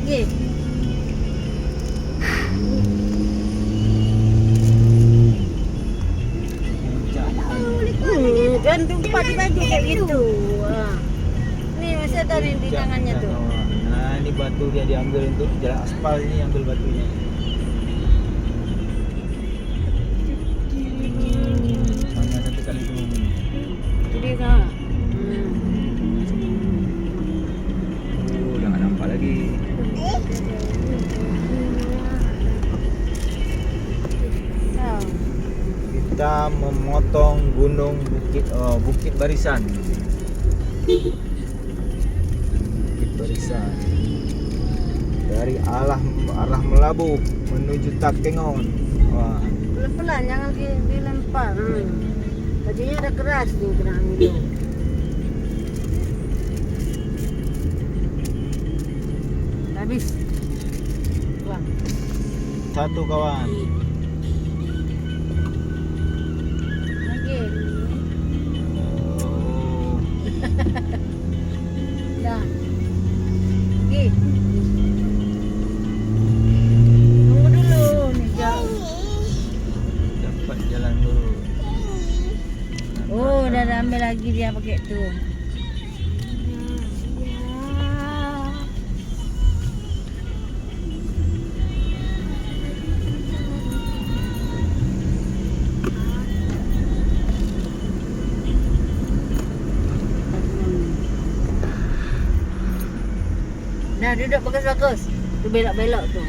Okey. Kan tempat baju kayak gitu. Ni masih ada ni di tangannya tu. Nah, ini batu dia diambil untuk jalan aspal, ini ambil batunya. Mana satu kali tu. Jadi kan. Dah tak nampak lagi. Kita memotong gunung Bukit Barisan. Bukit Barisan. Dari arah Melabuh menuju Takengon. Wah. Pelan-pelan jangan dilempar. Bajunya ada keras ni kena ambil. Habis. Wah. Satu kawan. Lagi. Oh. Dah. Lagi. Tunggu dulu ni jauh. Dapat jalan dulu. Oh, dah ambil lagi dia pakai tu. Dah duduk bagus-bagus. Tu belok-belok tu.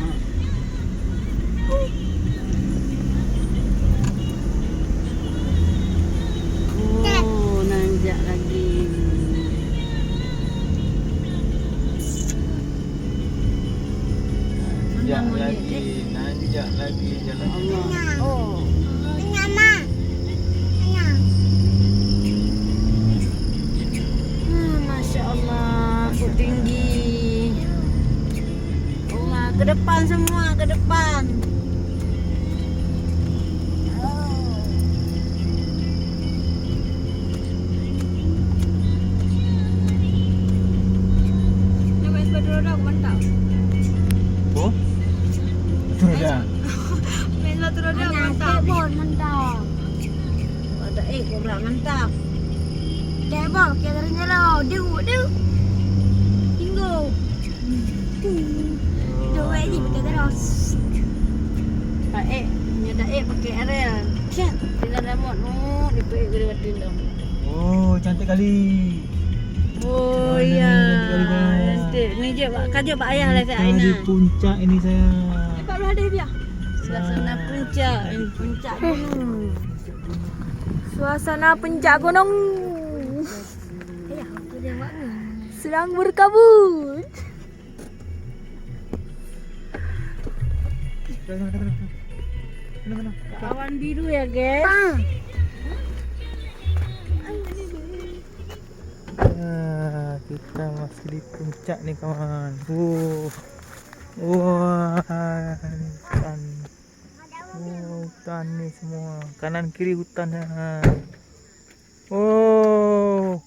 Oh, nanjak lagi. Nanjak lagi jalan. Allah. Oh. Masya Allah, kok tinggi. Allah, ke depan semua, ke depan. Main sepatu roda aku mantap. Oh? Sudah. Main sepatu roda aku mantap. Mantap. Ada kau berak mantap. Kebab, kira-kira lah. Duk. Tinggu. Duk ni pakai terus. Pak nyoda pakai airel. Cek, tidak ada mod. Oh, dipakai ke batin dah. Oh, cantik kali. Oh ya. Ni je kerja pak ayah lah saya Di Aina. puncak ini saya. Cepat lu ada dia. Suasana puncak, puncak gunung. Suasana puncak gunung. Sedang berkabut. Awan biru ya, guys. Kita masih di puncak nih kawan. Wah, hutan. Hutan nih semua. Kanan kiri hutan ya. Oh,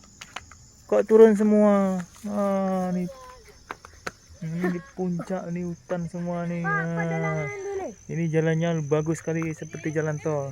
kok turun semua. Nih. Ini di puncak nih hutan semua nih. Ini jalannya bagus sekali seperti jalan tol.